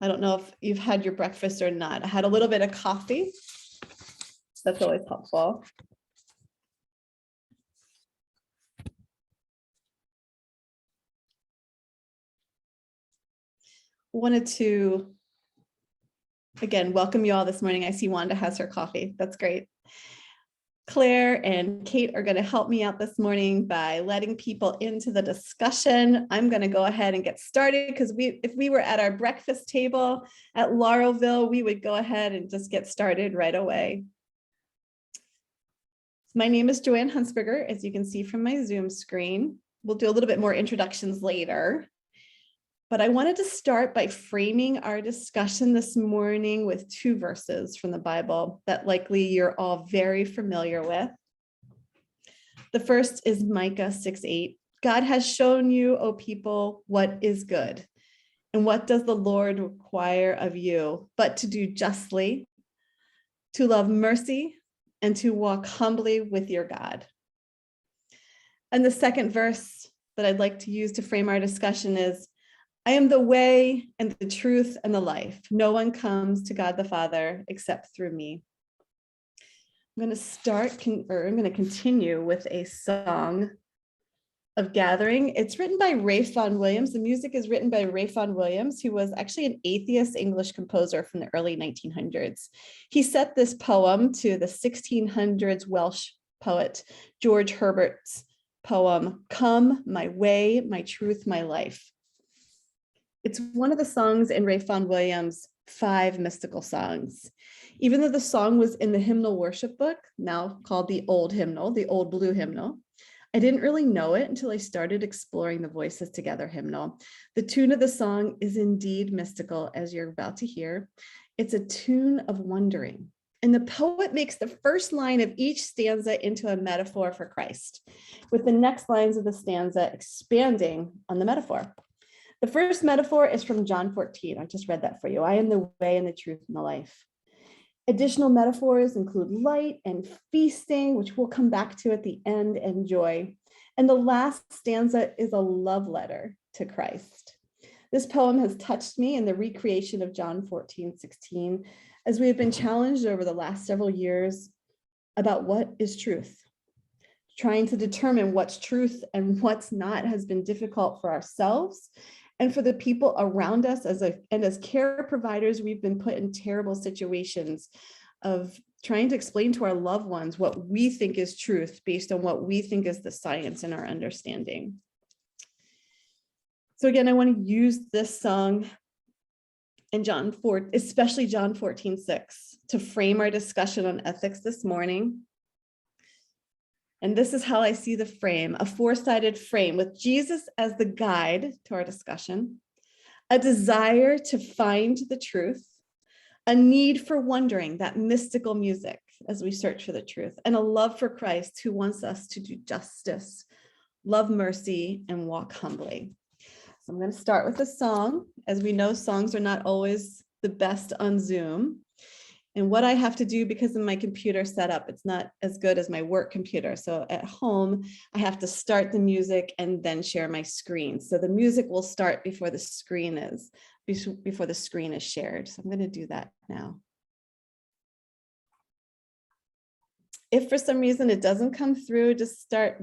I don't know if you've had your breakfast or not. I had a little bit of coffee. That's always helpful. Wanted to, again, welcome you all this morning. I see Wanda has her coffee. That's great. Claire and Kate are going to help me out this morning by letting people into the discussion. I'm going to go ahead and get started because if we were at our breakfast table at Laurelville, we would go ahead and just get started right away. My name is Joanne Hunsberger, as you can see from my Zoom screen. We'll do a little bit more introductions later. But I wanted to start by framing our discussion this morning with two verses from the Bible that likely you're all very familiar with. The first is Micah 6:8. God has shown you, O people, what is good. And what does the Lord require of you but to do justly, to love mercy, and to walk humbly with your God. And the second verse that I'd like to use to frame our discussion is, I am the way and the truth and the life. No one comes to God the Father except through me. I'm going to continue with a song of gathering. It's written by Ralph Vaughan Williams. The music is written by Ralph Vaughan Williams, who was actually an atheist English composer from the early 1900s. He set this poem to the 1600s Welsh poet George Herbert's poem, Come, My Way, My Truth, My Life. It's one of the songs in Ralph Vaughan Williams' 5 mystical songs. Even though the song was in the hymnal worship book, now called the Old Hymnal, the Old Blue Hymnal, I didn't really know it until I started exploring the Voices Together hymnal. The tune of the song is indeed mystical, as you're about to hear. It's a tune of wondering. And the poet makes the first line of each stanza into a metaphor for Christ, with the next lines of the stanza expanding on the metaphor. The first metaphor is from John 14. I just read that for you. I am the way and the truth and the life. Additional metaphors include light and feasting, which we'll come back to at the end, and joy. And the last stanza is a love letter to Christ. This poem has touched me in the recreation of John 14:16, as we have been challenged over the last several years about what is truth. Trying to determine what's truth and what's not has been difficult for ourselves and for the people around us. As care providers, we've been put in terrible situations of trying to explain to our loved ones what we think is truth based on what we think is the science and our understanding. So again, I want to use this song and especially John 14:6, to frame our discussion on ethics this morning. And this is how I see the frame, a 4-sided frame with Jesus as the guide to our discussion, a desire to find the truth, a need for wondering, that mystical music as we search for the truth, and a love for Christ who wants us to do justice, love mercy, and walk humbly. So I'm going to start with a song. As we know, songs are not always the best on Zoom. And what I have to do, because of my computer setup, it's not as good as my work computer. So at home, I have to start the music and then share my screen. So the music will start before the screen is shared. So I'm going to do that now. If for some reason it doesn't come through, just start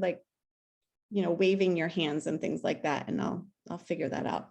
waving your hands and things like that, and I'll figure that out.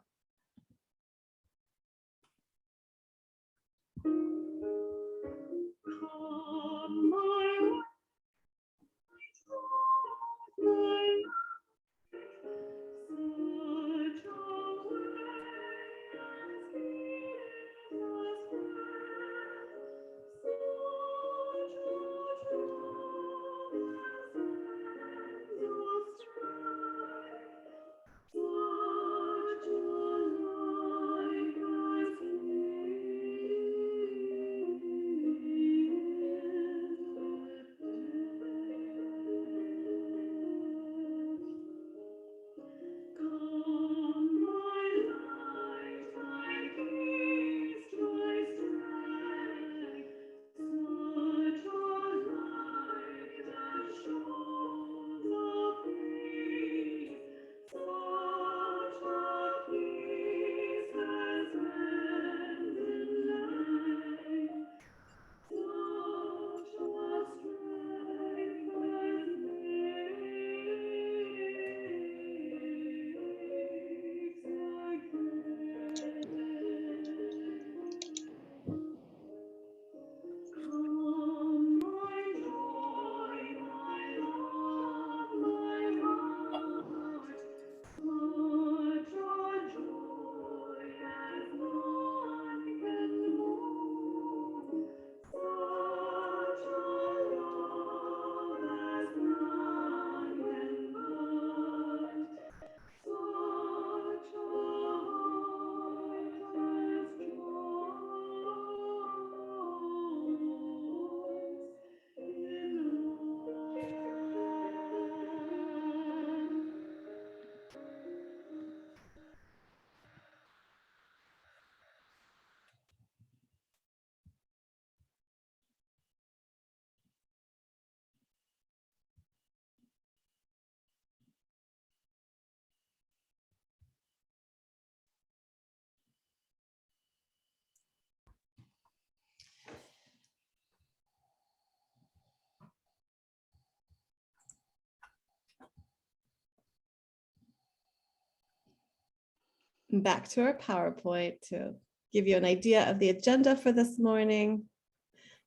back to our PowerPoint to give you an idea of the agenda for this morning.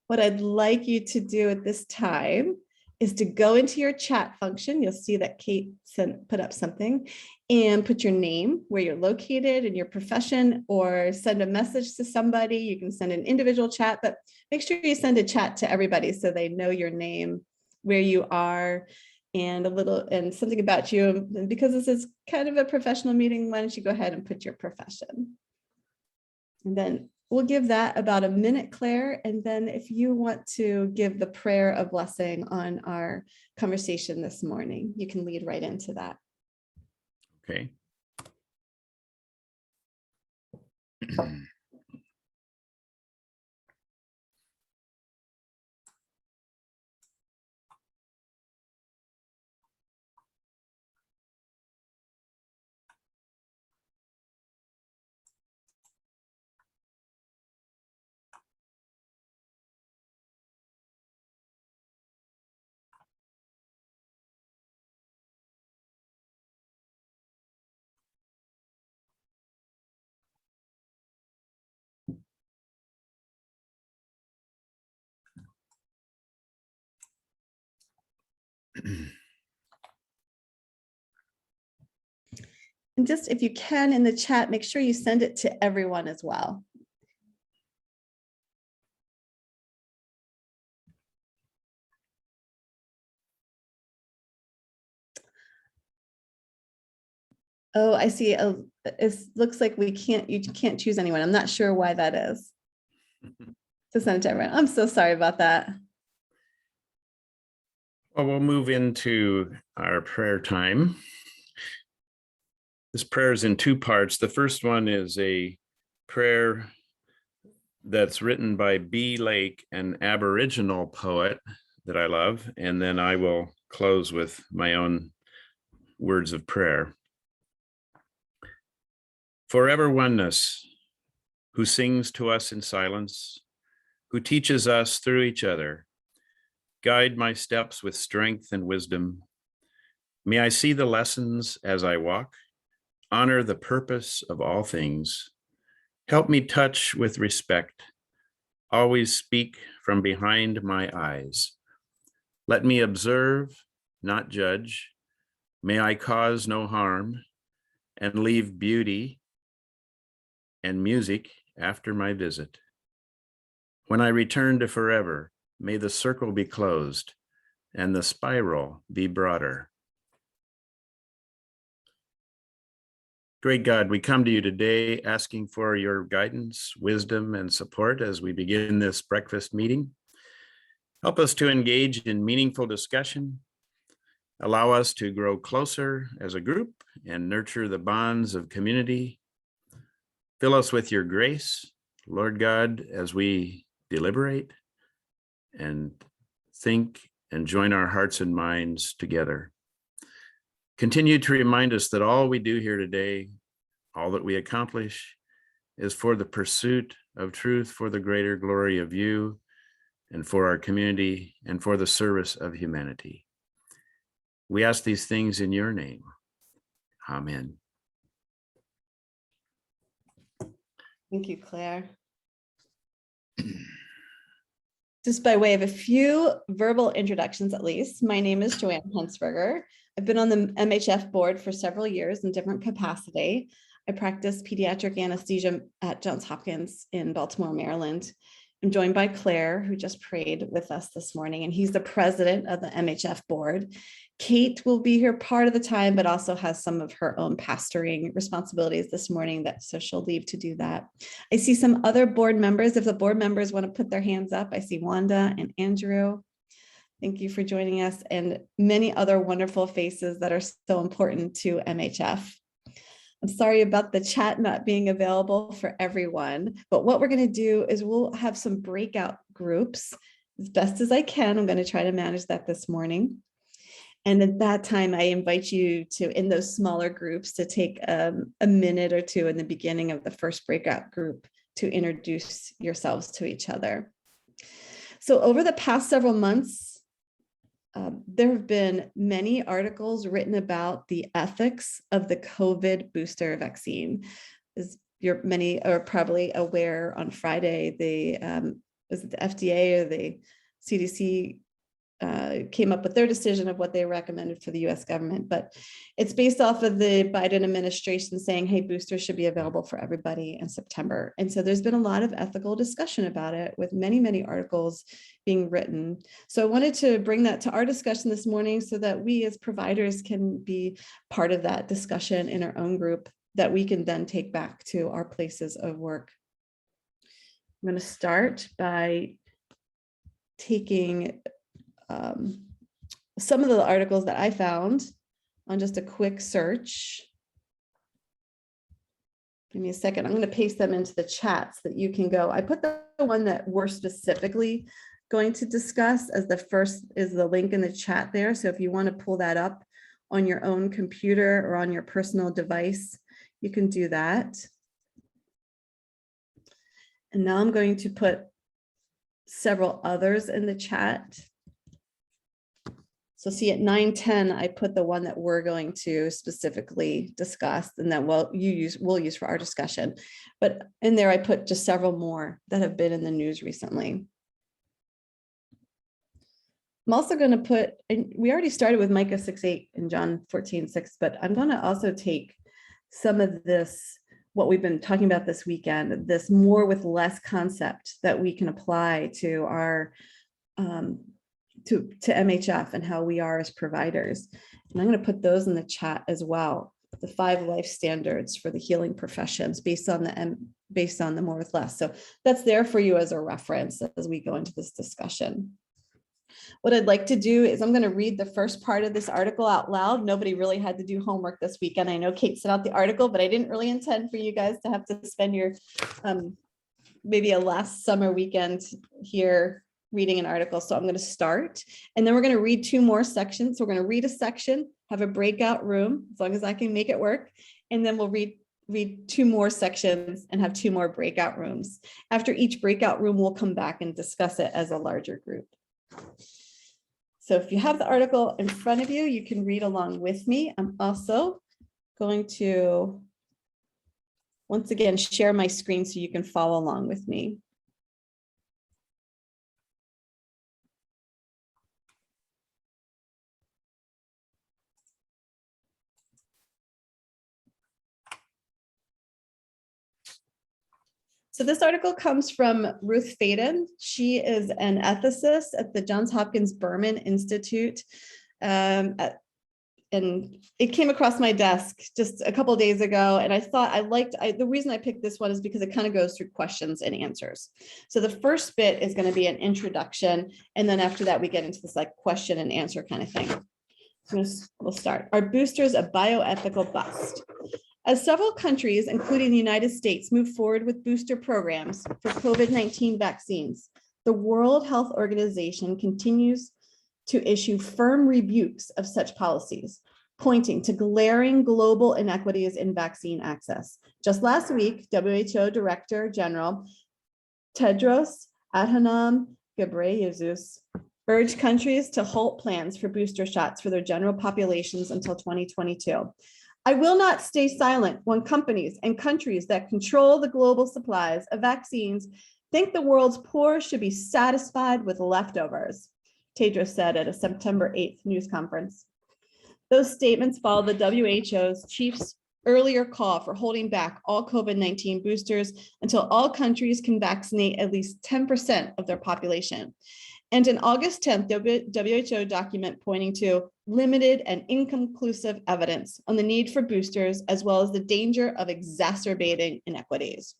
What I'd like you to do at this time is to go into your chat function. You'll see that Kate put up something, and put your name, where you're located, and your profession, or send a message to somebody. You can send an individual chat, but make sure you send a chat to everybody so they know your name, where you are, and something about you. And because this is kind of a professional meeting, why don't you go ahead and put your profession? And then we'll give that about a minute, Claire. And then if you want to give the prayer of blessing on our conversation this morning, you can lead right into that. Okay. And just, if you can, in the chat, make sure you send it to everyone as well. Oh, I see. It looks like you can't choose anyone. I'm not sure why that is. To send it to everyone. I'm so sorry about that. Well, we'll move into our prayer time. This prayer is in two parts. The first one is a prayer that's written by B. Lake, an Aboriginal poet that I love, and then I will close with my own words of prayer. Forever oneness, who sings to us in silence, who teaches us through each other, guide my steps with strength and wisdom. May I see the lessons as I walk, honor the purpose of all things. Help me touch with respect, always speak from behind my eyes. Let me observe, not judge. May I cause no harm and leave beauty and music after my visit. When I return to forever, may the circle be closed and the spiral be broader. Great God, we come to you today asking for your guidance, wisdom, and support as we begin this breakfast meeting. Help us to engage in meaningful discussion. Allow us to grow closer as a group and nurture the bonds of community. Fill us with your grace, Lord God, as we deliberate and think and join our hearts and minds together. Continue to remind us that all we do here today, all that we accomplish, is for the pursuit of truth, for the greater glory of you, and for our community, and for the service of humanity. We ask these things in your name. Amen. Thank you, Claire. Just by way of a few verbal introductions, at least, my name is Joanne Hunsberger. I've been on the MHF board for several years in different capacity. I practice pediatric anesthesia at Johns Hopkins in Baltimore, Maryland. I'm joined by Claire, who just prayed with us this morning, and he's the president of the MHF board. Kate will be here part of the time, but also has some of her own pastoring responsibilities this morning, so she'll leave to do that. I see some other board members. If the board members want to put their hands up, I see Wanda and Andrew. Thank you for joining us, and many other wonderful faces that are so important to MHF. I'm sorry about the chat not being available for everyone, but what we're going to do is we'll have some breakout groups as best as I can. I'm going to try to manage that this morning. And at that time, I invite you to, in those smaller groups, to take a minute or two in the beginning of the first breakout group to introduce yourselves to each other. So over the past several months, there have been many articles written about the ethics of the COVID booster vaccine. As many are probably aware, on Friday, was it the FDA or the CDC came up with their decision of what they recommended for the US government, but it's based off of the Biden administration saying, hey, boosters should be available for everybody in September. And so there's been a lot of ethical discussion about it, with many, many articles being written. So I wanted to bring that to our discussion this morning so that we as providers can be part of that discussion in our own group that we can then take back to our places of work. I'm going to start by taking some of the articles that I found on just a quick search. Give me a second. I'm going to paste them into the chat so that you can go. I put the one that we're specifically going to discuss as the first, is the link in the chat there. So if you want to pull that up on your own computer or on your personal device, you can do that. And now I'm going to put several others in the chat. So see, at 9:10, I put the one that we're going to specifically discuss and that we'll use for our discussion. But in there, I put just several more that have been in the news recently. I'm also going to put, and we already started with Micah 6:8 and John 14:6, but I'm going to also take some of this, what we've been talking about this weekend, this more with less concept that we can apply to our to MHF and how we are as providers. And I'm going to put those in the chat as well. The 5 life standards for the healing professions based on the more with less. So that's there for you as a reference as we go into this discussion. What I'd like to do is I'm going to read the first part of this article out loud. Nobody really had to do homework this weekend. I know Kate sent out the article, but I didn't really intend for you guys to have to spend your maybe a last summer weekend here reading an article. So I'm going to start, and then we're going to read 2 more sections. So we're going to read a section, have a breakout room, as long as I can make it work. And then we'll read 2 more sections and have 2 more breakout rooms. After each breakout room, we'll come back and discuss it as a larger group. So if you have the article in front of you, you can read along with me. I'm also going to, once again, share my screen so you can follow along with me. So this article comes from Ruth Faden. She is an ethicist at the Johns Hopkins Berman Institute. And it came across my desk just a couple of days ago. And I thought the reason I picked this one is because it kind of goes through questions and answers. So the first bit is going to be an introduction. And then after that, we get into this like question and answer kind of thing. So we'll start. Are boosters a bioethical bust? As several countries, including the United States, move forward with booster programs for COVID-19 vaccines, the World Health Organization continues to issue firm rebukes of such policies, pointing to glaring global inequities in vaccine access. Just last week, WHO Director General Tedros Adhanom Ghebreyesus urged countries to halt plans for booster shots for their general populations until 2022. I will not stay silent when companies and countries that control the global supplies of vaccines think the world's poor should be satisfied with leftovers, Tedros said at a September 8th news conference. Those statements follow the WHO's chief's earlier call for holding back all COVID-19 boosters until all countries can vaccinate at least 10% of their population. And an August 10th WHO document pointing to limited and inconclusive evidence on the need for boosters, as well as the danger of exacerbating inequities.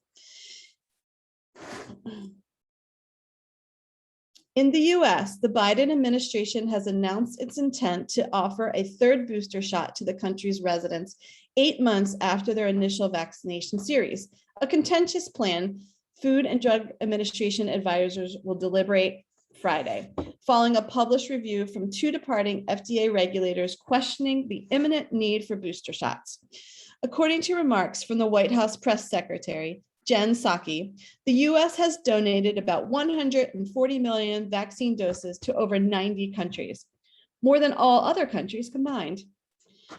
In the US, the Biden administration has announced its intent to offer a 3rd booster shot to the country's residents 8 months after their initial vaccination series, a contentious plan Food and Drug Administration advisors will deliberate Friday, following a published review from 2 departing FDA regulators questioning the imminent need for booster shots. According to remarks from the White House press secretary, Jen Psaki, the US has donated about 140 million vaccine doses to over 90 countries. more than all other countries combined.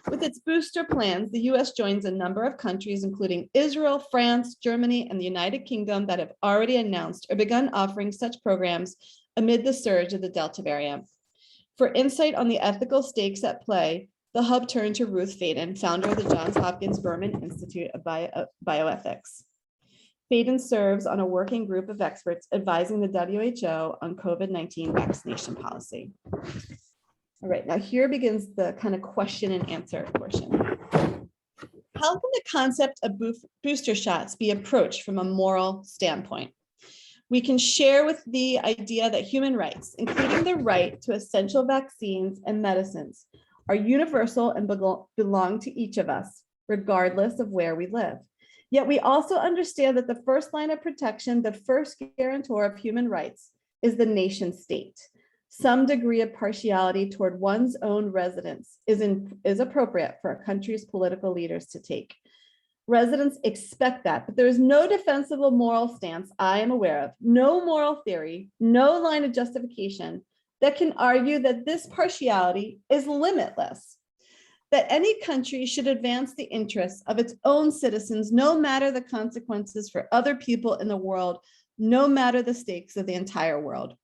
With its booster plans, the US joins a number of countries, including Israel, France, Germany, and the United Kingdom, that have already announced or begun offering such programs amid the surge of the Delta variant. For insight on the ethical stakes at play, the Hub turned to Ruth Faden, founder of the Johns Hopkins Berman Institute of Bioethics. Faden serves on a working group of experts advising the WHO on COVID-19 vaccination policy. All right, now here begins the kind of question and answer portion. How can the concept of booster shots be approached from a moral standpoint? We can share with the idea that human rights, including the right to essential vaccines and medicines, are universal and belong to each of us, regardless of where we live. Yet we also understand that the first line of protection, the first guarantor of human rights, is the nation state. Some degree of partiality toward one's own residents is appropriate for a country's political leaders to take. Residents expect that, but there is no defensible moral stance I am aware of, no moral theory, no line of justification that can argue that this partiality is limitless, that any country should advance the interests of its own citizens, no matter the consequences for other people in the world, no matter the stakes of the entire world.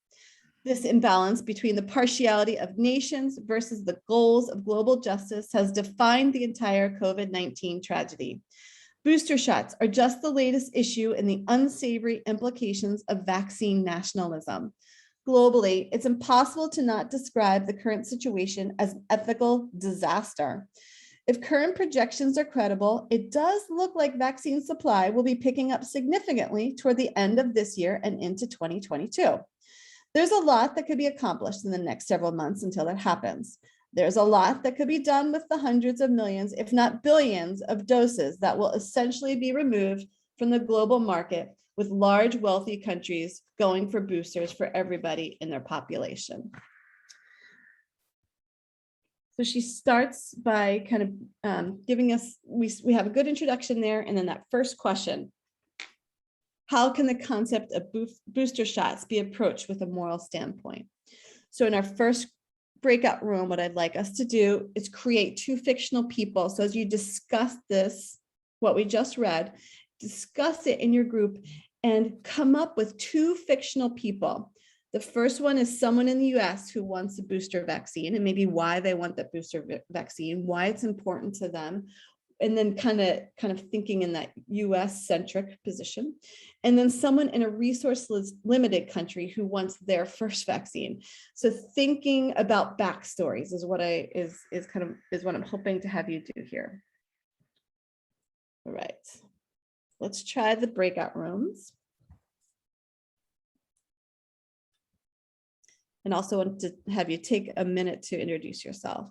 This imbalance between the partiality of nations versus the goals of global justice has defined the entire COVID-19 tragedy. Booster shots are just the latest issue in the unsavory implications of vaccine nationalism. Globally, it's impossible to not describe the current situation as an ethical disaster. If current projections are credible, it does look like vaccine supply will be picking up significantly toward the end of this year and into 2022. There's a lot that could be accomplished in the next several months until that happens. There's a lot that could be done with the hundreds of millions, if not billions, of doses that will essentially be removed from the global market, with large, wealthy countries going for boosters for everybody in their population. So she starts by kind of giving us, we have a good introduction there, and then that first question. How can the concept of booster shots be approached with a moral standpoint? So in our first breakout room, what I'd like us to do is create two fictional people. So as you discuss this, what we just read, discuss it in your group and come up with two fictional people. The first one is someone in the US who wants a booster vaccine and maybe why they want that booster vaccine, why it's important to them, and then kind of thinking in that US centric position. And then someone in a resource limited country who wants their first vaccine. So thinking about backstories is what I'm hoping to have you do here. All right, let's try the breakout rooms. And also want to have you take a minute to introduce yourself.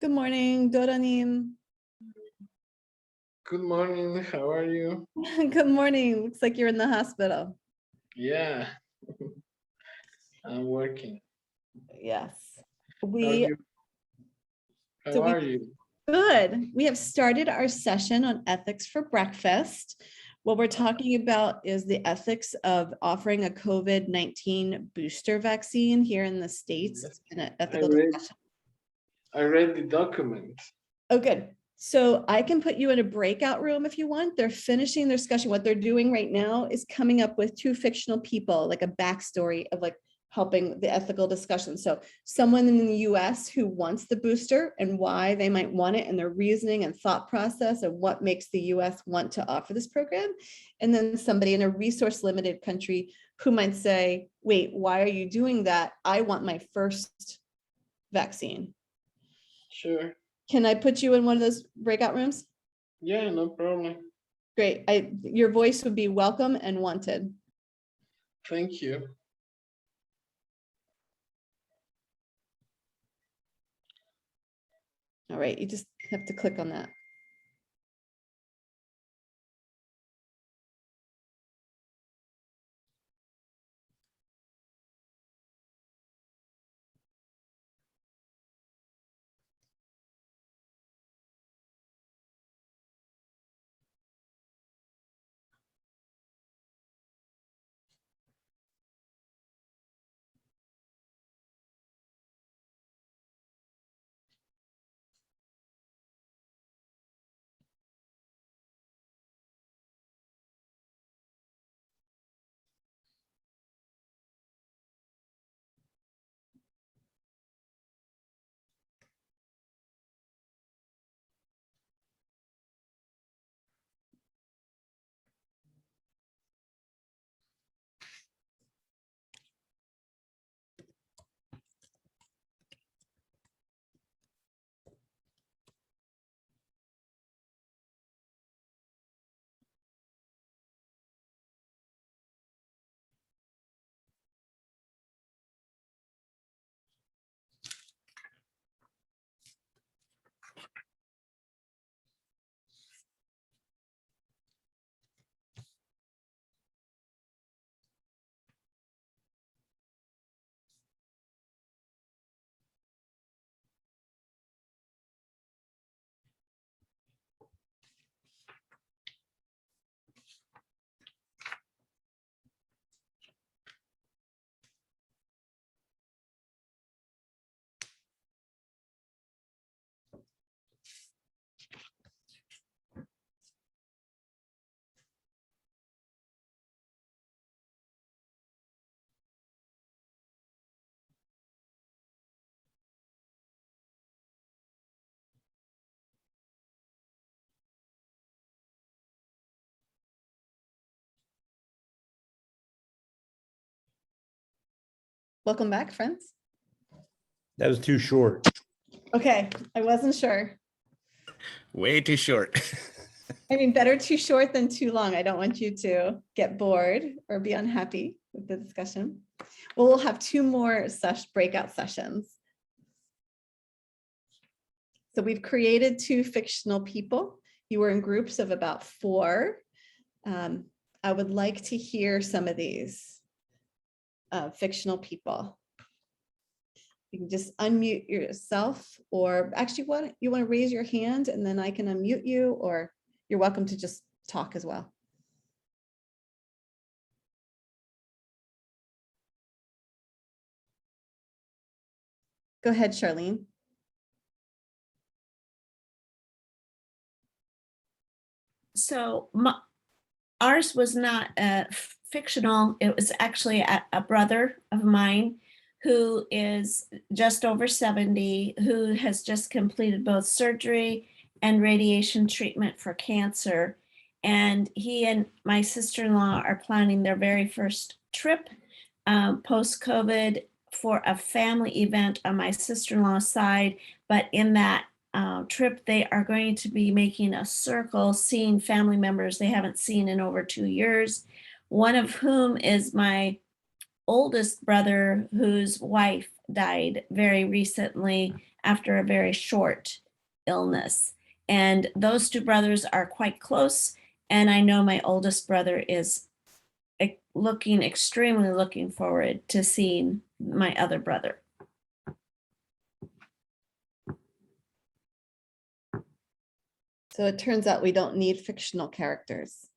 Good morning, Doranim. Good morning. How are you? Good morning. Looks like you're in the hospital. Yeah, I'm working. Yes. How We you? How so we are you? good. We have started our session on ethics for breakfast. What we're talking about is the ethics of offering a COVID-19 booster vaccine here in the States. Yes. It's been an I ethical read. discussion. I read the document. Oh, good. So I can put you in a breakout room if you want. They're finishing their discussion. What they're doing right now is coming up with two fictional people, like a backstory of like helping the ethical discussion. So someone in the US who wants the booster and why they might want it and their reasoning and thought process and what makes the US want to offer this program. And then somebody in a resource limited country who might say, wait, why are you doing that? I want my first vaccine. Sure. Can I put you in one of those breakout rooms? Yeah, no problem. Great. Your voice would be welcome and wanted. Thank you. All right, you just have to click on that. Welcome back, friends. That was too short. Okay, I wasn't sure. Way too short. I mean, better too short than too long. I don't want you to get bored or be unhappy with the discussion. Well, we'll have two more breakout sessions. So we've created two fictional people. You were in groups of about 4. I would like to hear some of these fictional people. You can just unmute yourself, or actually you want to raise your hand and then I can unmute you, or you're welcome to just talk as well. Go ahead, Charlene. So ours was not fictional. It was actually a brother of mine who is just over 70, who has just completed both surgery and radiation treatment for cancer. And he and my sister-in-law are planning their very first trip post-COVID for a family event on my sister-in-law's side. But in that trip, they are going to be making a circle, seeing family members they haven't seen in over 2 years, one of whom is my oldest brother, whose wife died very recently after a very short illness. And those two brothers are quite close. And I know my oldest brother is extremely looking forward to seeing my other brother. So it turns out we don't need fictional characters.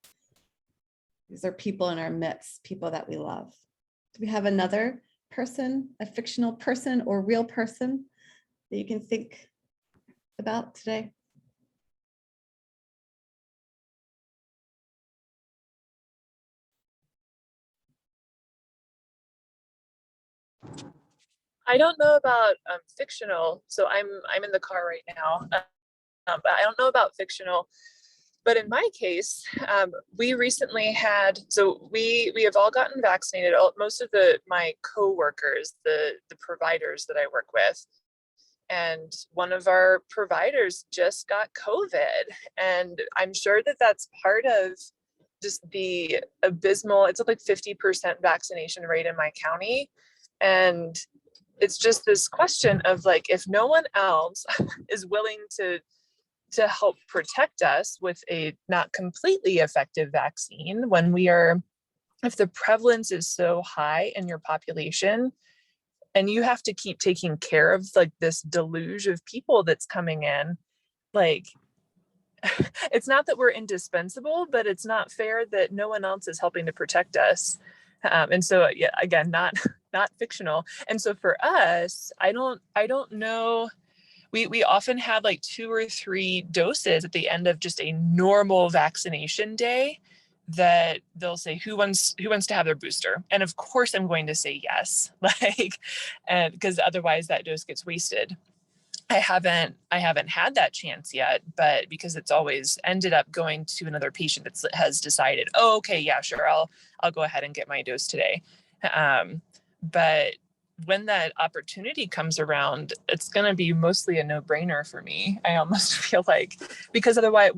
These are people in our midst, people that we love. Do we have another person, a fictional person or real person that you can think about today? I don't know about fictional, so I'm in the car right now, but I don't know about fictional. But in my case, we recently had, so we have all gotten vaccinated. Most of my coworkers, the providers that I work with, and one of our providers just got COVID, and I'm sure that that's part of just the abysmal. It's like 50% vaccination rate in my county, and it's just this question of like, if no one else is willing to help protect us with a not completely effective vaccine, if the prevalence is so high in your population and you have to keep taking care of like this deluge of people that's coming in, like, it's not that we're indispensable, but it's not fair that no one else is helping to protect us. And so, yeah, again, not fictional. And so for us, I don't know. We often have like 2 or 3 doses at the end of just a normal vaccination day that they'll say, who wants to have their booster? And of course I'm going to say yes, and because otherwise that dose gets wasted. I haven't had that chance yet, but because it's always ended up going to another patient that has decided, oh, okay, yeah, sure, I'll go ahead and get my dose today. But when that opportunity comes around, it's going to be mostly a no-brainer for me. I almost feel like, because otherwise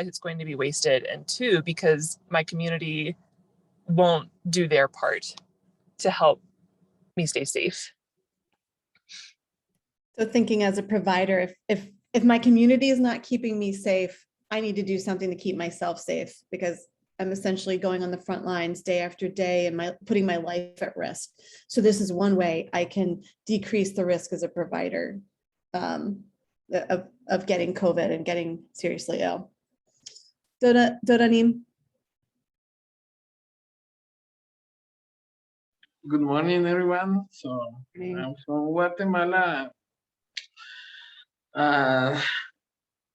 it's going to be wasted, and 2, because my community won't do their part to help me stay safe. So thinking as a provider, if my community is not keeping me safe, I need to do something to keep myself safe, because I'm essentially going on the front lines day after day and putting my life at risk. So this is one way I can decrease the risk as a provider of getting COVID and getting seriously ill. Doranim. Good morning, everyone. So I'm from Guatemala.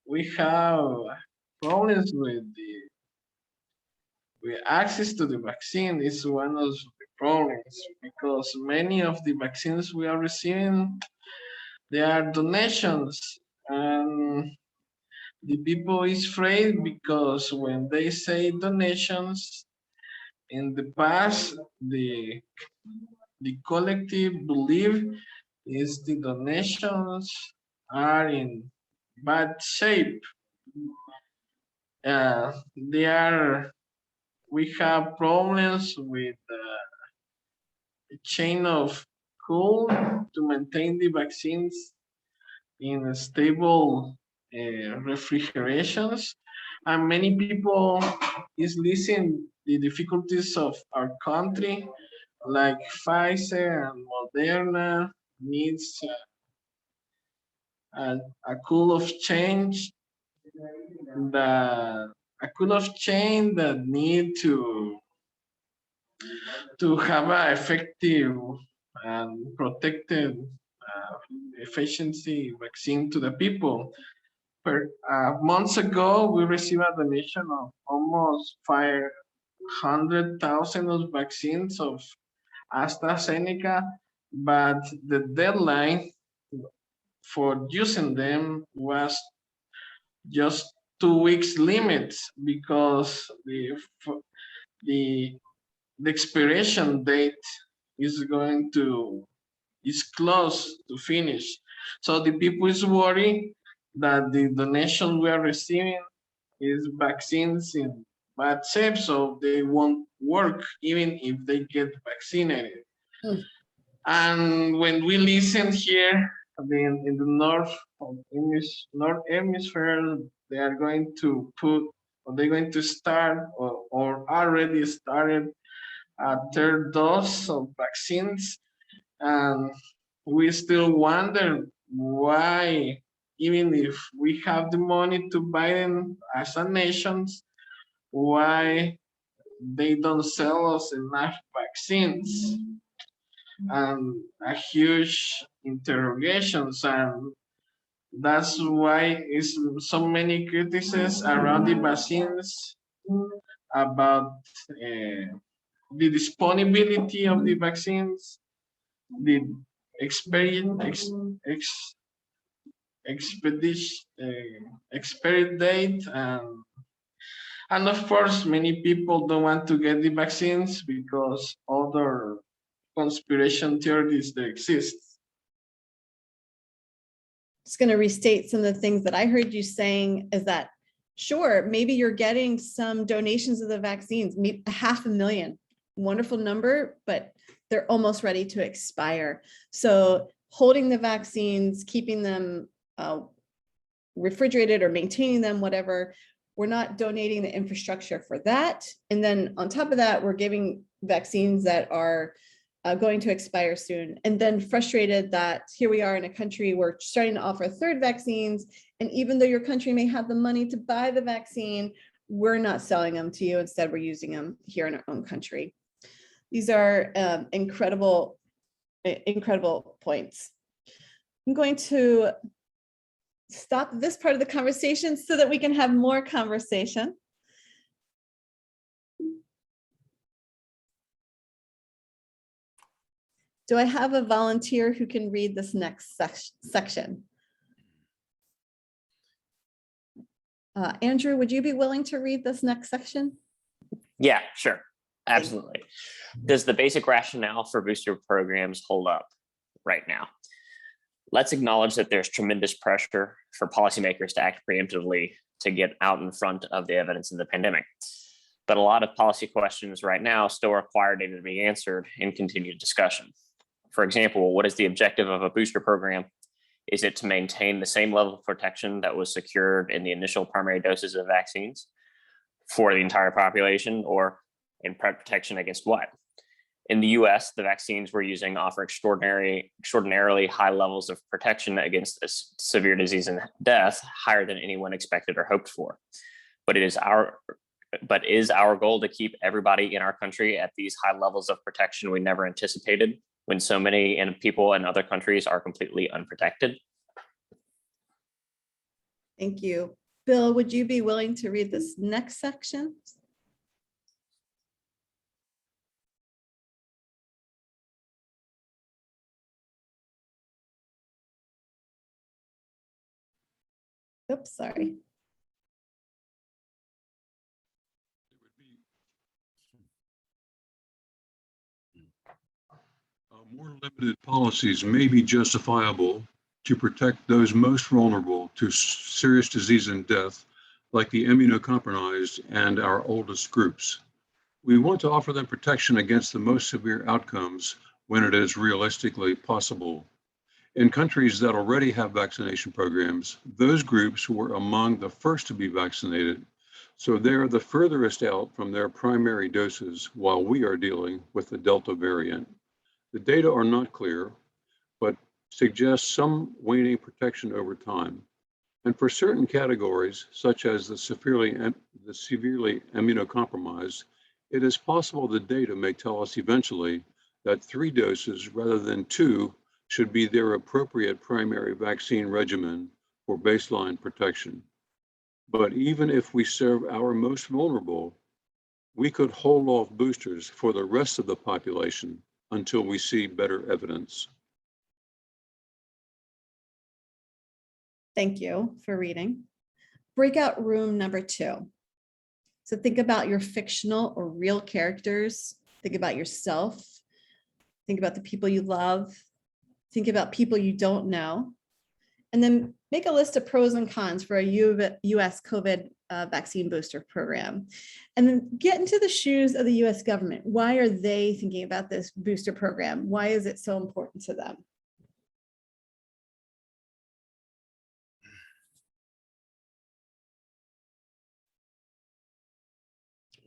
We have problems with access to the vaccine. Is one of the problems, because many of the vaccines we are receiving, they are donations, and the people is afraid because when they say donations, in the past, the collective belief is the donations are in bad shape. We have problems with the chain of cold to maintain the vaccines in stable refrigerations, and many people is listening the difficulties of our country, like Pfizer and Moderna needs a cool of change, that need to have an effective and protected efficiency vaccine to the people. Months ago, we received a donation of almost 500,000 of vaccines of AstraZeneca, but the deadline for using them was just 2 weeks limits, because the expiration date is close to finish. So the people is worried that the donation we are receiving is vaccines in bad shape, so they won't work even if they get vaccinated. And when we listen here in the north hemisphere, they are going to put, or they're going to start, or already started a third dose of vaccines. And we still wonder why, even if we have the money to buy them as a nation, why they don't sell us enough vaccines. And a huge interrogations, and that's why is so many criticisms around the vaccines about the disponibility of the vaccines, the experience, expedition, expiry date, and of course, many people don't want to get the vaccines because other conspiracy theories that exist. Just going to restate some of the things that I heard you saying is that, sure, maybe you're getting some donations of the vaccines, maybe 500,000, wonderful number, but they're almost ready to expire. So holding the vaccines, keeping them refrigerated or maintaining them, whatever, we're not donating the infrastructure for that. And then on top of that, we're giving vaccines that are going to expire soon. And then frustrated that here we are in a country, we're starting to offer third vaccines. And even though your country may have the money to buy the vaccine, we're not selling them to you. Instead, we're using them here in our own country. These are incredible points. I'm going to stop this part of the conversation so that we can have more conversation. Do I have a volunteer who can read this next section? Andrew, would you be willing to read this next section? Yeah, sure. Absolutely. Does the basic rationale for booster programs hold up right now? Let's acknowledge that there's tremendous pressure for policymakers to act preemptively to get out in front of the evidence in the pandemic. But a lot of policy questions right now still require data to be answered in continued discussion. For example, what is the objective of a booster program? Is it to maintain the same level of protection that was secured in the initial primary doses of vaccines for the entire population, or in protection against what? In the US, the vaccines we're using offer extraordinarily high levels of protection against severe disease and death, higher than anyone expected or hoped for. But is our goal to keep everybody in our country at these high levels of protection we never anticipated, when so many people in other countries are completely unprotected? Thank you. Bill, would you be willing to read this next section? Oops, sorry. More limited policies may be justifiable to protect those most vulnerable to serious disease and death, like the immunocompromised and our oldest groups. We want to offer them protection against the most severe outcomes when it is realistically possible. In countries that already have vaccination programs, those groups were among the first to be vaccinated, so they're the furthest out from their primary doses while we are dealing with the Delta variant. The data are not clear, but suggest some waning protection over time. And for certain categories, such as the severely immunocompromised, it is possible the data may tell us eventually that 3 doses rather than 2 should be their appropriate primary vaccine regimen for baseline protection. But even if we serve our most vulnerable, we could hold off boosters for the rest of the population until we see better evidence. Thank you for reading. Breakout room number 2. So think about your fictional or real characters. Think about yourself. Think about the people you love. Think about people you don't know. and then make a list of pros and cons for a US COVID vaccine booster program. And then get into the shoes of the US government. Why are they thinking about this booster program? Why is it so important to them?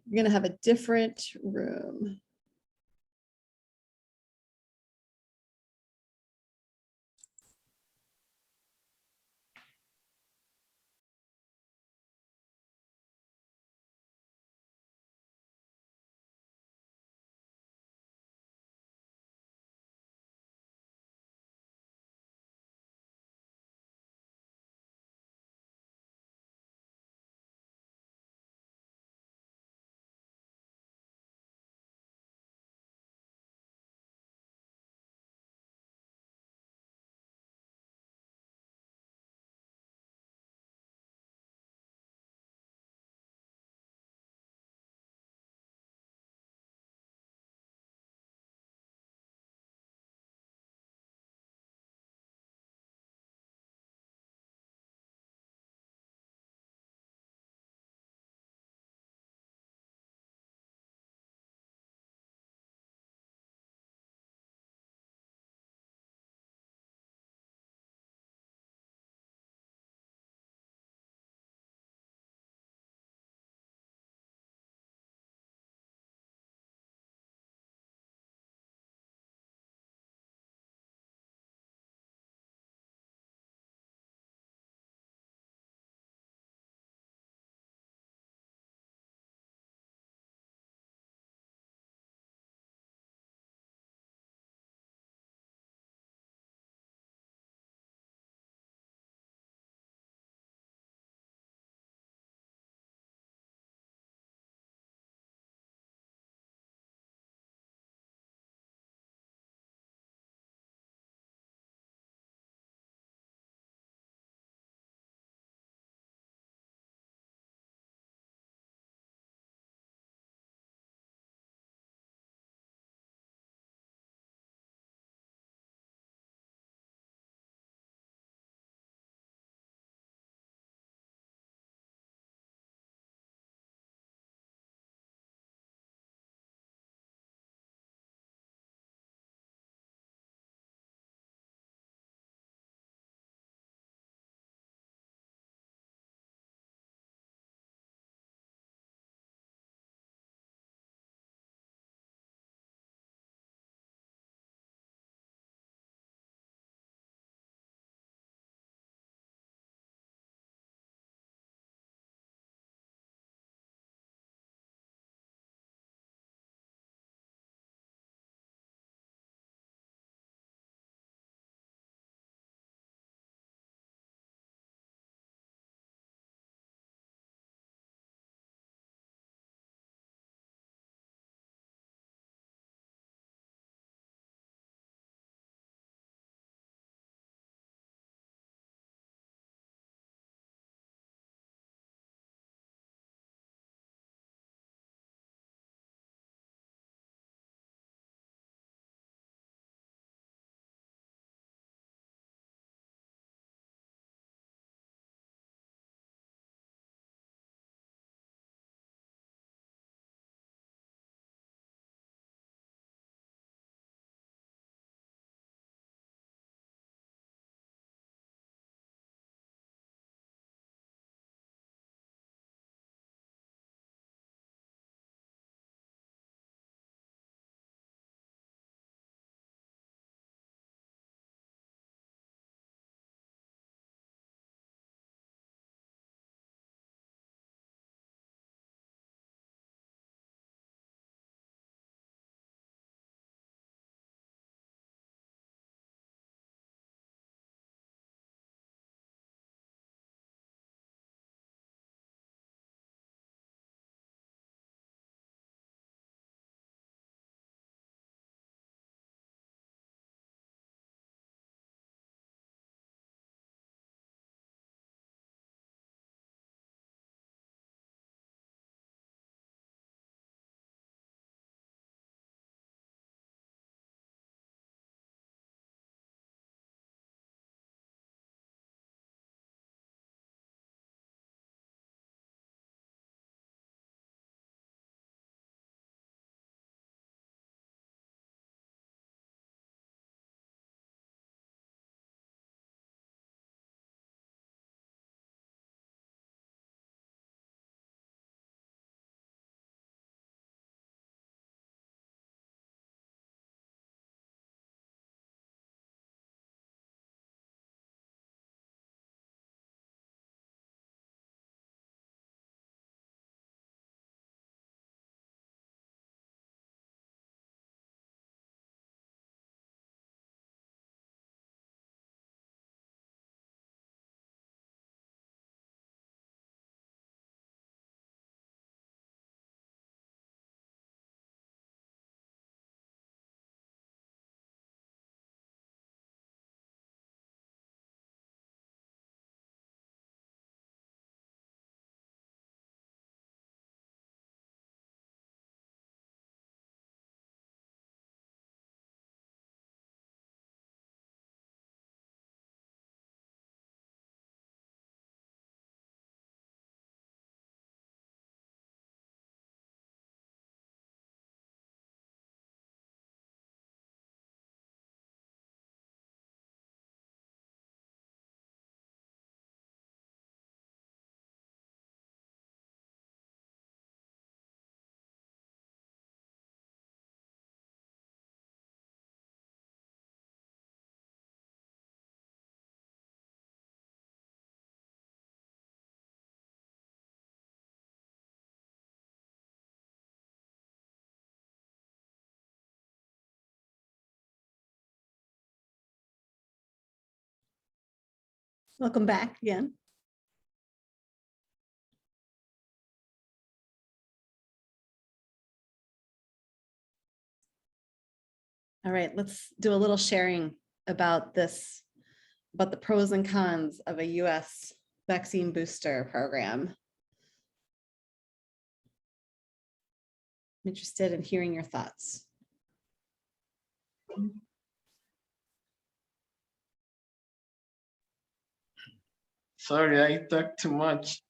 You're going to have a different room. Welcome back again. All right, let's do a little sharing about this, about the pros and cons of a US vaccine booster program. I'm interested in hearing your thoughts. Sorry, I talk too much.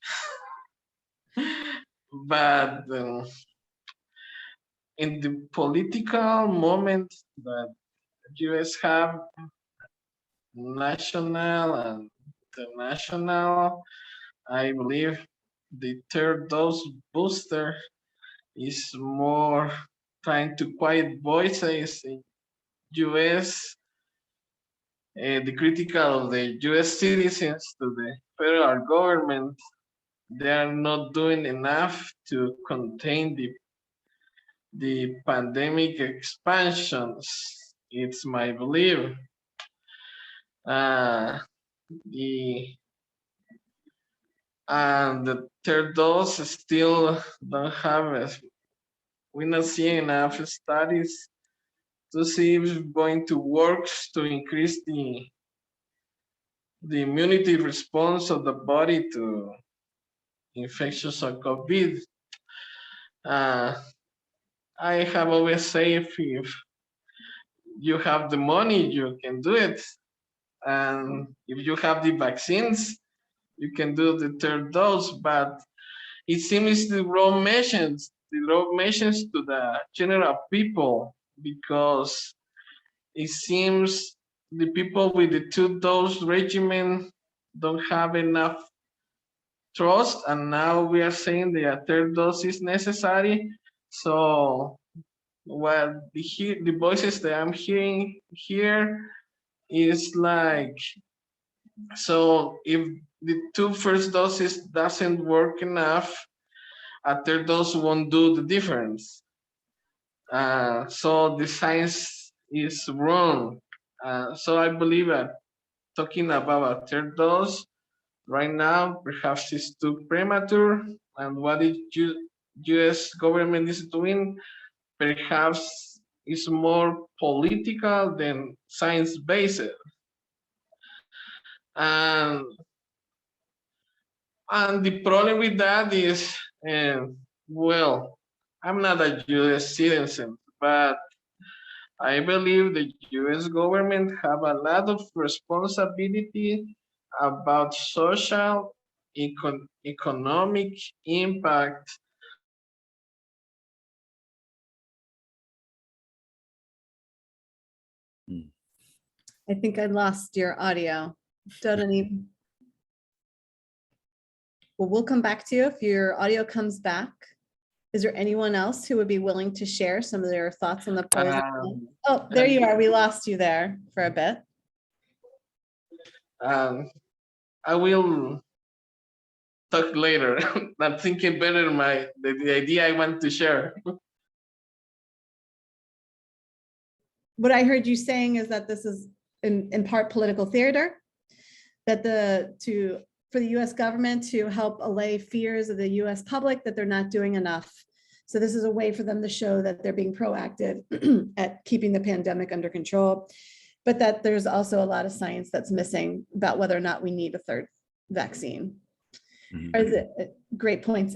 But in the political moment that US have, national and international, I believe the third dose booster is more trying to quiet voices in US, the critical of the US citizens to the federal government. They are not doing enough to contain the pandemic expansions. It's my belief. The third dose still don't have, we're not seeing enough studies to see if it's going to work to increase the immunity response of the body to infections of COVID. I have always said if you have the money, you can do it. And if you have the vaccines, you can do the third dose. But it seems the wrong message to the general people, because it seems the people with the 2-dose regimen don't have enough trust, and now we are saying the third dose is necessary. So what the voices that I'm hearing here is like, so if the 2 first doses doesn't work enough, a third dose won't do the difference. So the science is wrong. So I believe that talking about a third dose right now perhaps is too premature, and what the US government is doing perhaps is more political than science-based. And the problem with that is, well, I'm not a US citizen, but I believe the US government have a lot of responsibility about social, economic impact. I think I lost your audio. Totally. Well, we'll come back to you if your audio comes back. Is there anyone else who would be willing to share some of their thoughts on the pros and cons? Oh, there you are. We lost you there for a bit. I will talk later. I'm thinking better the idea I want to share. What I heard you saying is that this is in part political theater, that for the US government to help allay fears of the US public that they're not doing enough. So this is a way for them to show that they're being proactive at keeping the pandemic under control, but that there's also a lot of science that's missing about whether or not we need a third vaccine. Great points.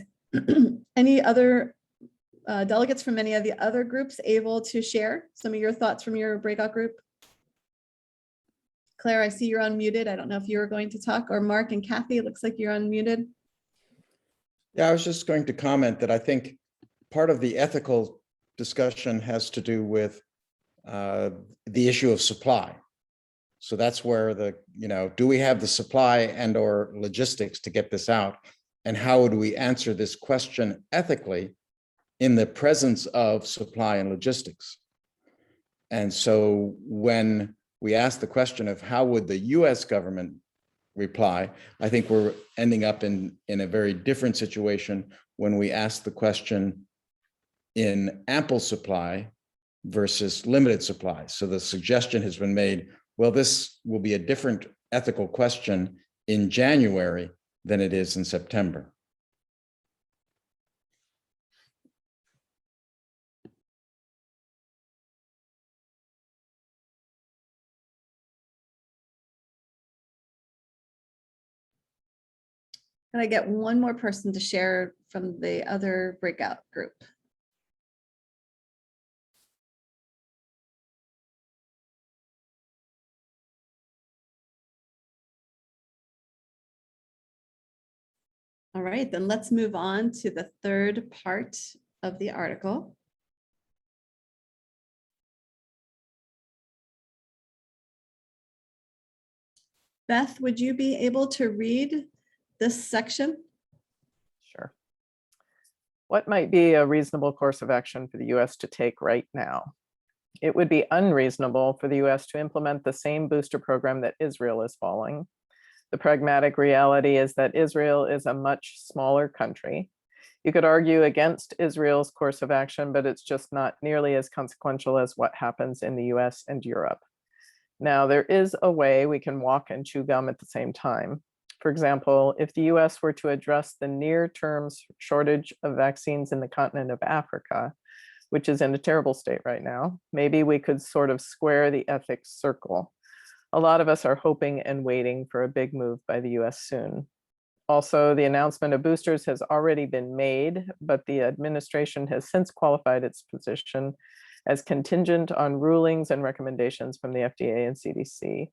Any other delegates from any of the other groups able to share some of your thoughts from your breakout group? Claire, I see you're unmuted. I don't know if you were going to talk, or Mark and Kathy, it looks like you're unmuted. Yeah, I was just going to comment that I think part of the ethical discussion has to do with the issue of supply. So that's where do we have the supply and or logistics to get this out? And how would we answer this question ethically in the presence of supply and logistics? And so when we ask the question of how would the US government reply, I think we're ending up in a very different situation when we ask the question in ample supply versus limited supply. So the suggestion has been made, well, this will be a different ethical question in January than it is in September. Can I get one more person to share from the other breakout group? All right, then let's move on to the third part of the article. Beth, would you be able to read this section? Sure. What might be a reasonable course of action for the US to take right now? It would be unreasonable for the US to implement the same booster program that Israel is following. The pragmatic reality is that Israel is a much smaller country. You could argue against Israel's course of action, but it's just not nearly as consequential as what happens in the US and Europe. Now, there is a way we can walk and chew gum at the same time. For example, if the US were to address the near-term shortage of vaccines in the continent of Africa, which is in a terrible state right now, maybe we could sort of square the ethics circle. A lot of us are hoping and waiting for a big move by the US soon. Also, the announcement of boosters has already been made, but the administration has since qualified its position as contingent on rulings and recommendations from the FDA and CDC.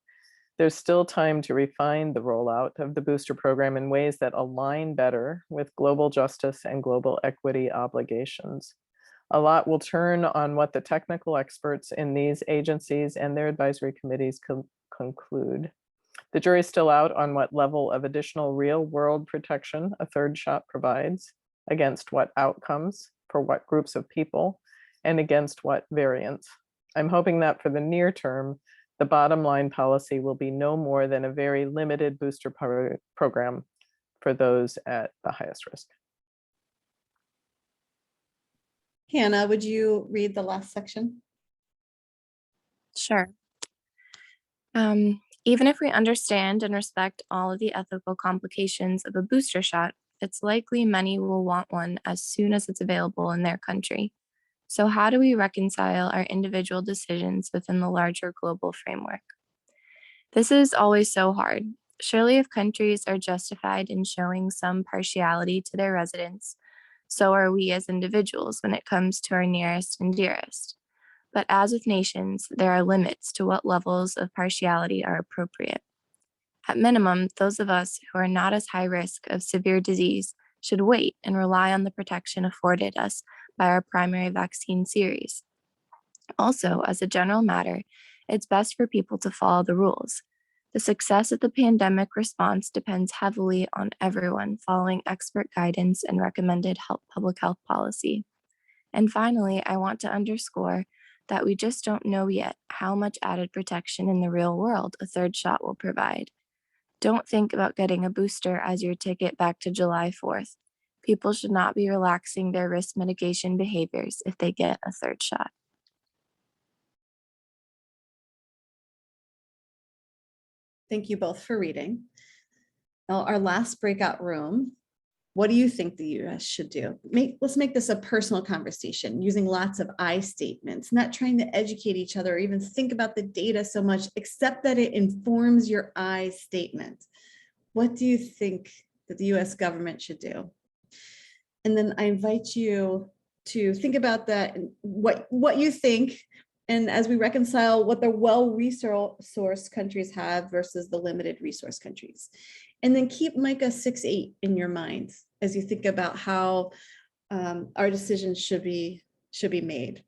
There's still time to refine the rollout of the booster program in ways that align better with global justice and global equity obligations. A lot will turn on what the technical experts in these agencies and their advisory committees conclude. The jury's still out on what level of additional real-world protection a third shot provides, against what outcomes, for what groups of people, and against what variants. I'm hoping that for the near term, the bottom line policy will be no more than a very limited booster program for those at the highest risk. Hannah, would you read the last section? Sure. Even if we understand and respect all of the ethical complications of a booster shot, it's likely many will want one as soon as it's available in their country. So how do we reconcile our individual decisions within the larger global framework? This is always so hard. Surely if countries are justified in showing some partiality to their residents, so are we as individuals when it comes to our nearest and dearest. But as with nations, there are limits to what levels of partiality are appropriate. At minimum, those of us who are not as high risk of severe disease should wait and rely on the protection afforded us by our primary vaccine series. Also, as a general matter, it's best for people to follow the rules. The success of the pandemic response depends heavily on everyone following expert guidance and recommended public health policy. And finally, I want to underscore that we just don't know yet how much added protection in the real world a third shot will provide. Don't think about getting a booster as your ticket back to July 4th. People should not be relaxing their risk mitigation behaviors if they get a third shot. Thank you both for reading. Now, our last breakout room. What do you think the US should do? Let's make this a personal conversation using lots of I statements, not trying to educate each other or even think about the data so much, except that it informs your I statement. What do you think that the US government should do? And then I invite you to think about that and what you think, and as we reconcile what the well-resourced countries have versus the limited resource countries. And then keep Micah 6:8 in your mind as you think about how our decisions should be made.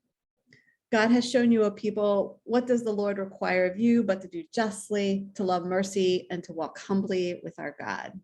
God has shown you a people, what does the Lord require of you but to do justly, to love mercy, and to walk humbly with our God.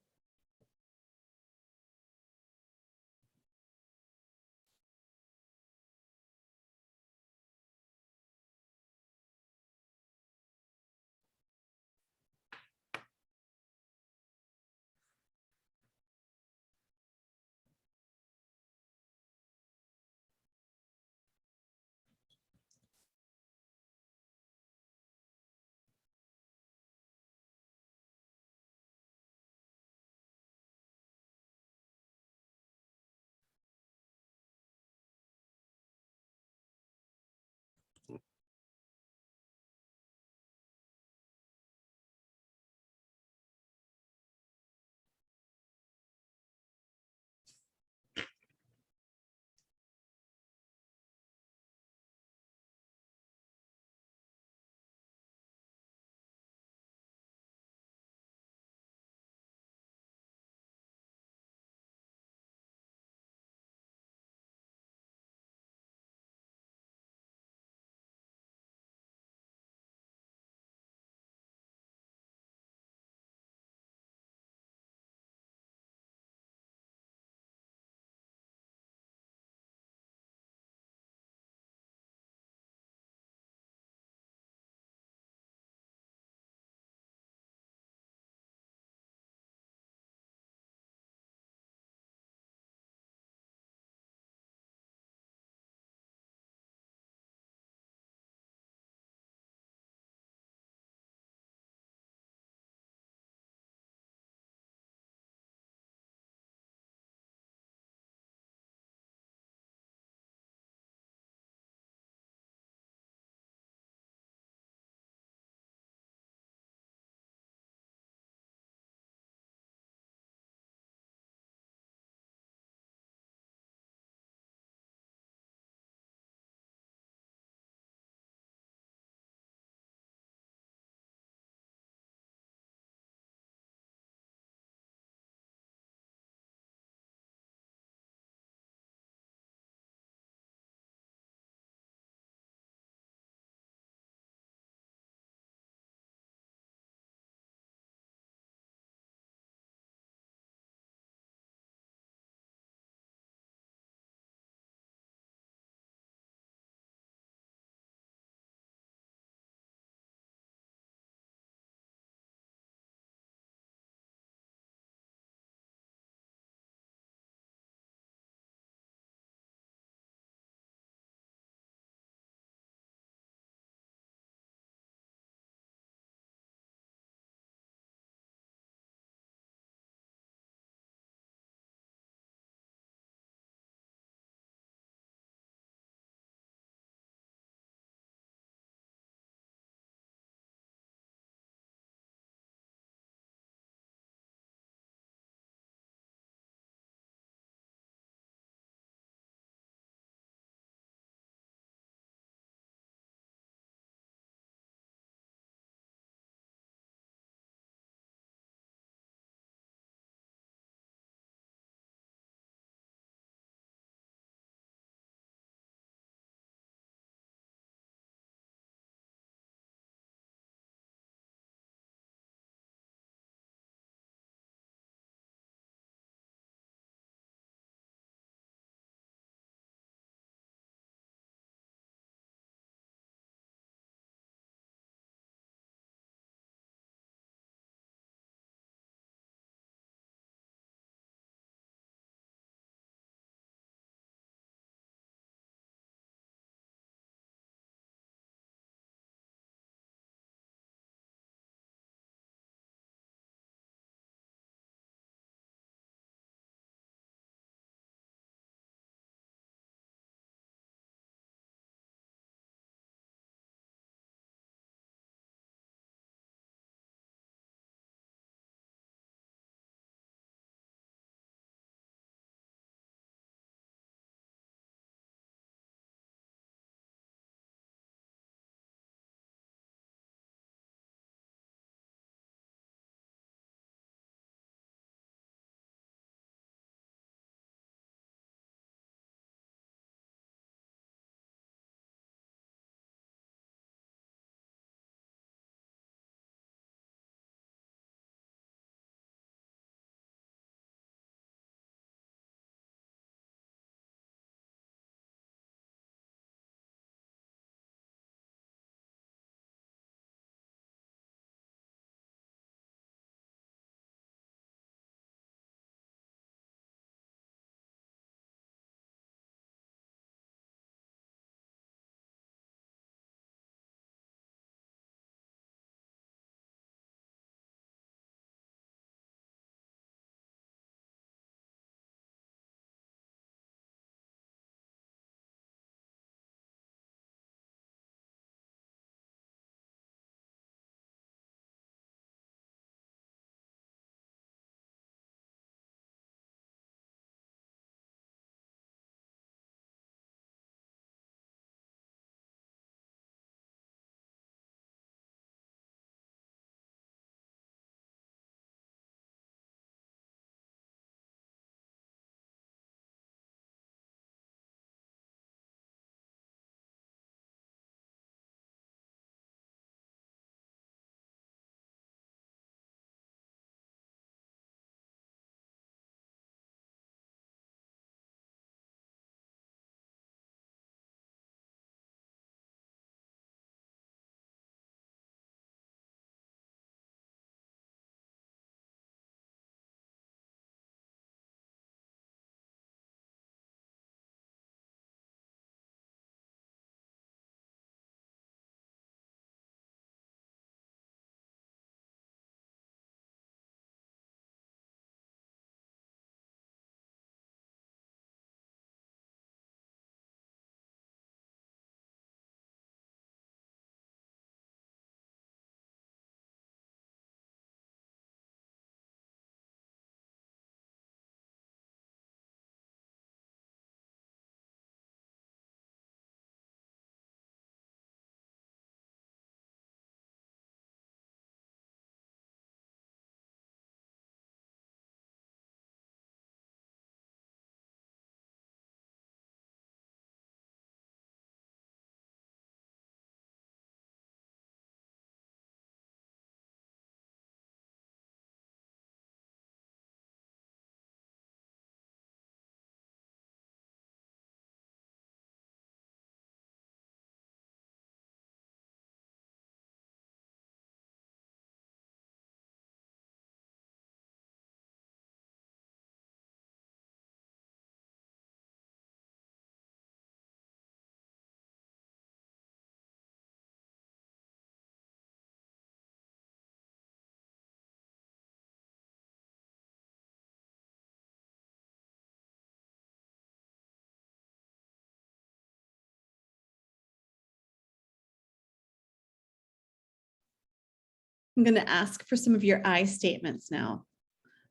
I'm going to ask for some of your I statements now.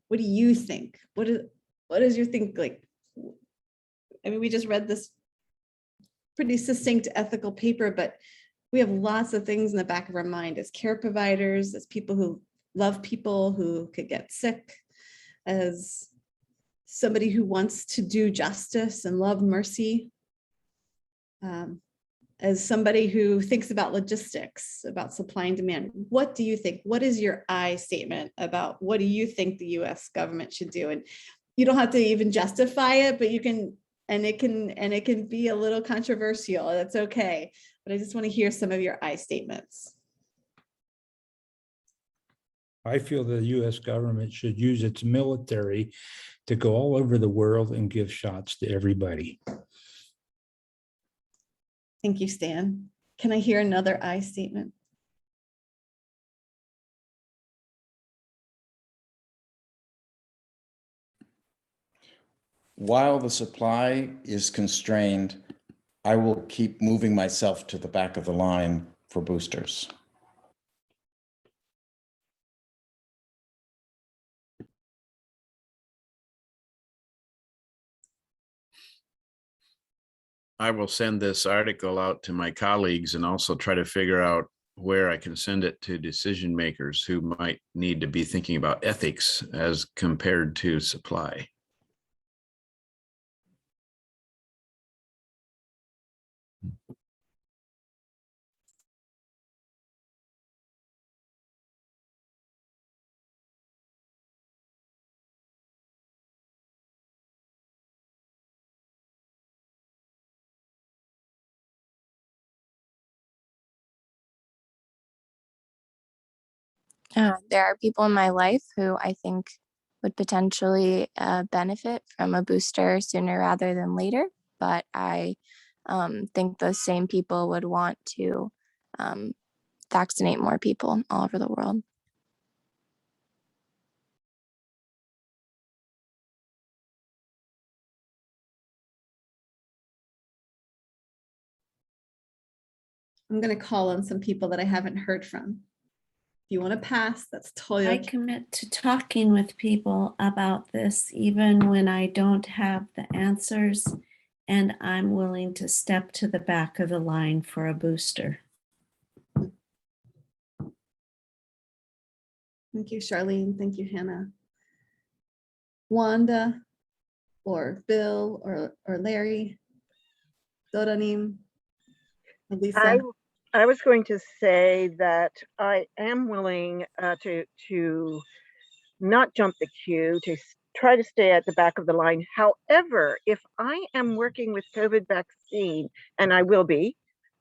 What do you think? What is your think like? I mean, we just read this pretty succinct ethical paper, but we have lots of things in the back of our mind as care providers, as people who love people who could get sick, as somebody who wants to do justice and love mercy, as somebody who thinks about logistics, about supply and demand. What do you think? What is your I statement about what do you think the US government should do? And you don't have to even justify it, but you can, and it can be a little controversial. That's okay. But I just want to hear some of your I statements. I feel the US government should use its military to go all over the world and give shots to everybody. Thank you, Stan. Can I hear another I statement? While the supply is constrained, I will keep moving myself to the back of the line for boosters. I will send this article out to my colleagues and also try to figure out where I can send it to decision makers who might need to be thinking about ethics as compared to supply. There are people in my life who I think would potentially benefit from a booster sooner rather than later, but I think those same people would want to vaccinate more people all over the world. I'm going to call on some people that I haven't heard from. If you want to pass, that's totally I okay. commit to talking with people about this, even when I don't have the answers, and I'm willing to step to the back of the line for a booster. Thank you, Charlene. Thank you, Hannah. Wanda or Bill or Larry, Dodanim, Lisa. I was going to say that I am willing to not jump the queue, to try to stay at the back of the line. However, if I am working with COVID vaccine, and I will be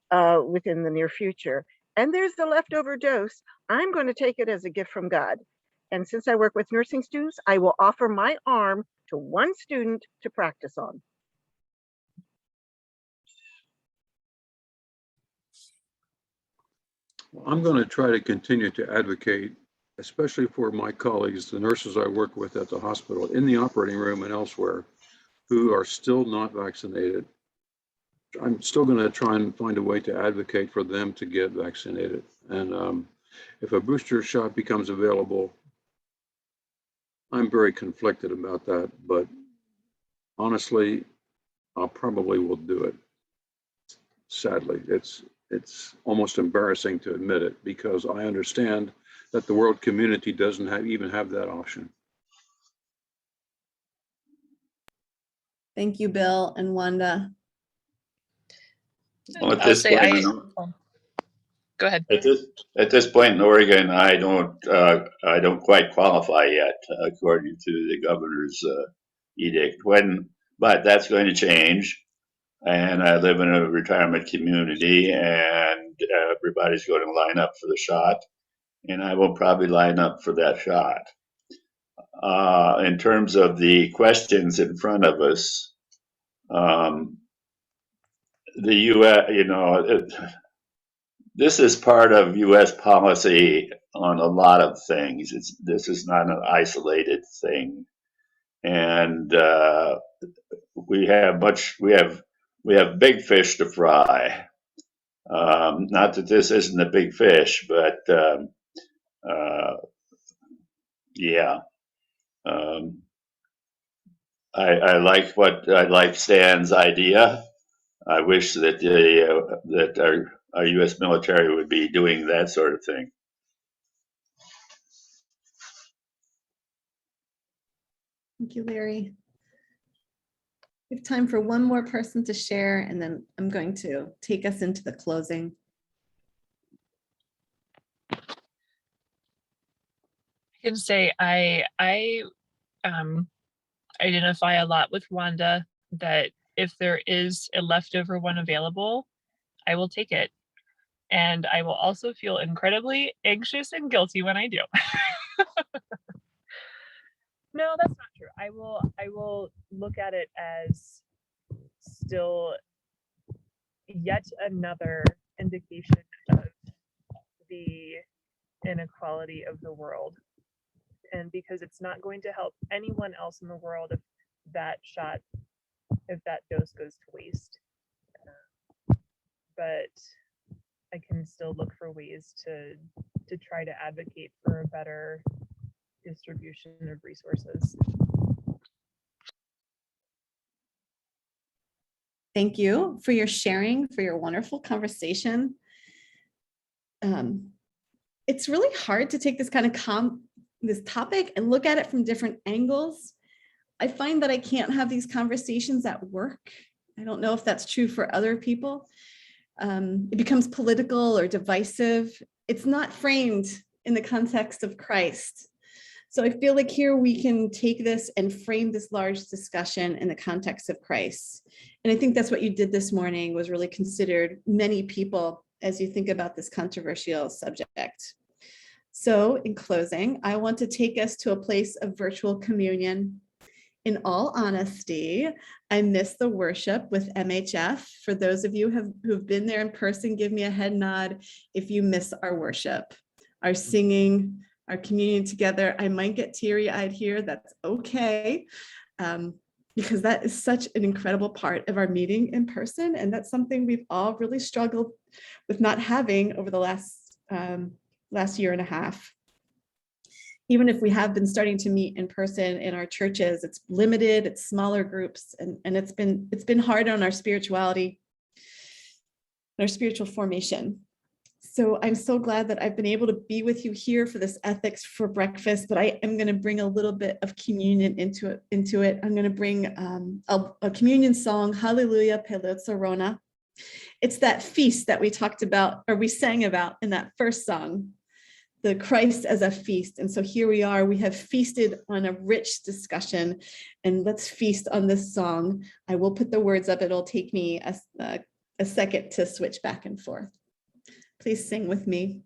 within the near future, and there's the leftover dose, I'm going to take it as a gift from God. And since I work with nursing students, I will offer my arm to one student to practice on. I'm going to try to continue to advocate, especially for my colleagues, the nurses I work with at the hospital, in the operating room and elsewhere, who are still not vaccinated. I'm still going to try and find a way to advocate for them to get vaccinated. And if a booster shot becomes available, I'm very conflicted about that, but honestly, I probably will do it. Sadly, it's almost embarrassing to admit it, because I understand that the world community doesn't even have that option. Thank you, Bill and Wanda. Well, at I'll this say point, go ahead. At this point in Oregon, I don't quite qualify yet, according to the governor's edict. But that's going to change. And I live in a retirement community, and everybody's going to line up for the shot, and I will probably line up for that shot. In terms of the questions in front of us, the U.S., this is part of U.S. policy on a lot of things. This is not an isolated thing, and we have big fish to fry. Not that this isn't a big fish, but Yeah. I like Stan's idea. I wish that our U.S. military would be doing that sort of thing. Thank you, Larry. We have time for one more person to share, and then I'm going to take us into the closing. I can say I identify a lot with Wanda, that if there is a leftover one available, I will take it. And I will also feel incredibly anxious and guilty when I do. No, that's not true. I will look at it as still yet another indication of the inequality of the world. And because it's not going to help anyone else in the world if that dose goes to waste. But I can still look for ways to try to advocate for a better distribution of resources. Thank you for your sharing, for your wonderful conversation. It's really hard to take this kind of this topic and look at it from different angles. I find that I can't have these conversations at work. I don't know if that's true for other people. It becomes political or divisive. It's not framed in the context of Christ. So I feel like here we can take this and frame this large discussion in the context of Christ. And I think that's what you did this morning, was really considered many people as you think about this controversial subject. So in closing, I want to take us to a place of virtual communion. In all honesty, I miss the worship with MHF. For those of you who've been there in person, give me a head nod if you miss our worship, our singing, our communion together. I might get teary-eyed here. That's okay, because that is such an incredible part of our meeting in person. And that's something we've all really struggled with not having over the last year and a half. Even if we have been starting to meet in person in our churches, it's limited, it's smaller groups, and it's been hard on our spirituality, our spiritual formation. So I'm so glad that I've been able to be with you here for this ethics for breakfast, but I am going to bring a little bit of communion into it. I'm going to bring a communion song, Hallelujah, Pelotza Rona. It's that feast that we talked about, or we sang about in that first song, the Christ as a feast. And so here we are, we have feasted on a rich discussion, and let's feast on this song. I will put the words up. It'll take me a second to switch back and forth. Please sing with me.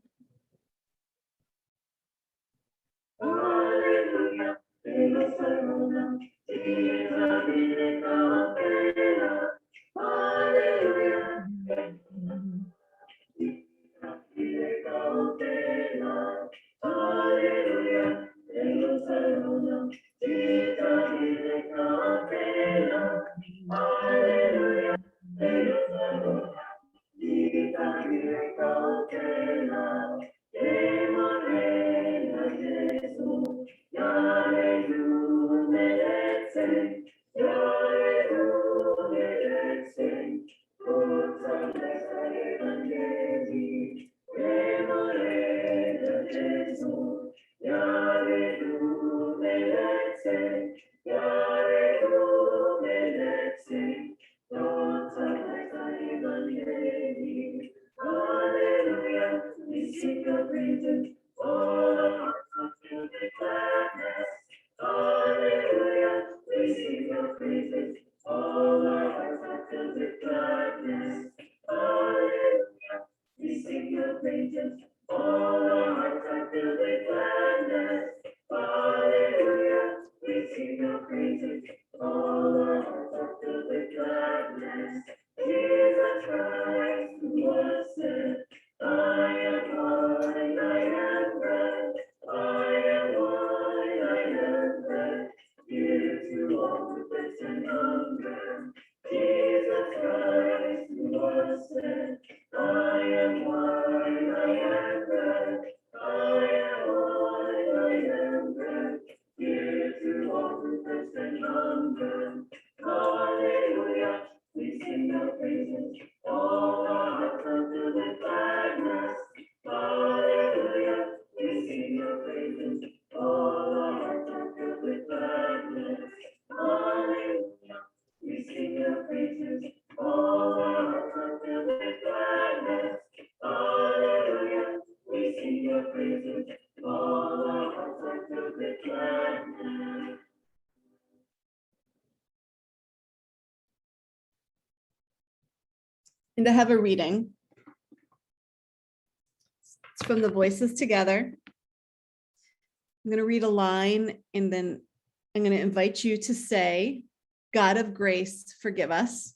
And to have a reading. It's from the Voices Together. I'm going to read a line and then I'm going to invite you to say, God of grace, forgive us.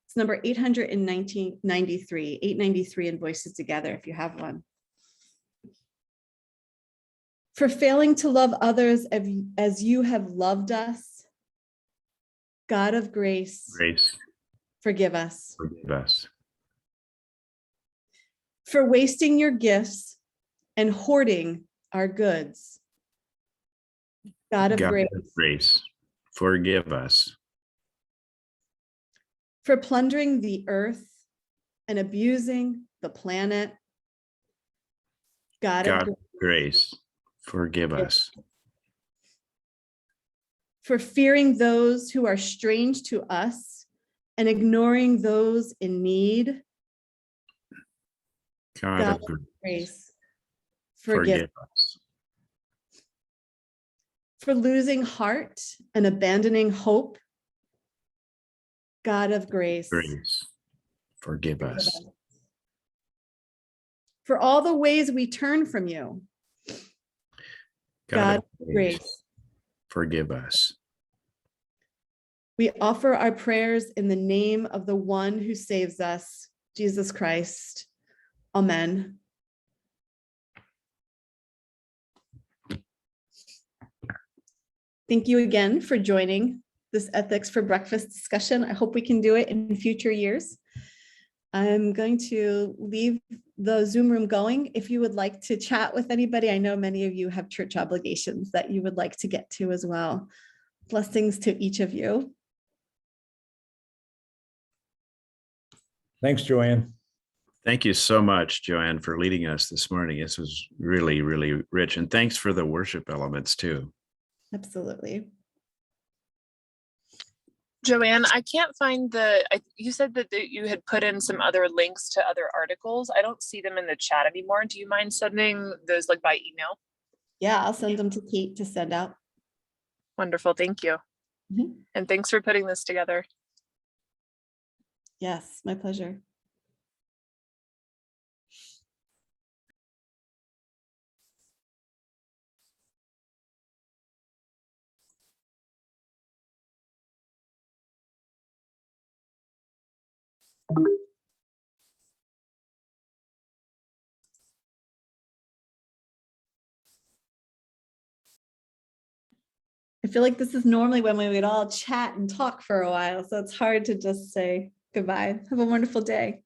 It's number 893, 893 in Voices Together, if you have one. For failing to love others as you have loved us, God of grace, forgive us. Forgive us. For wasting your gifts and hoarding our goods, God of grace, forgive us. For plundering the earth and abusing the planet, God of grace, forgive us. For fearing those who are strange to us and ignoring those in need, God of grace, forgive us. For losing heart and abandoning hope, God of grace, forgive us. For all the ways we turn from you, God of grace, forgive us. We offer our prayers in the name of the one who saves us, Jesus Christ. Amen. Thank you again for joining this Ethics for Breakfast discussion. I hope we can do it in future years. I'm going to leave the Zoom room going. If you would like to chat with anybody, I know many of you have church obligations that you would like to get to as well. Blessings to each of you. Thanks, Joanne. Thank you so much, Joanne, for leading us this morning. This was really, really rich. And thanks for the worship elements too. Absolutely. Joanne, I can't find you said that you had put in some other links to other articles. I don't see them in the chat anymore. Do you mind sending those like by email? Yeah, I'll send them to Kate to send out. Wonderful, thank you. And thanks for putting this together. Yes, my pleasure. I feel like this is normally when we would all chat and talk for a while, so it's hard to just say goodbye. Have a wonderful day.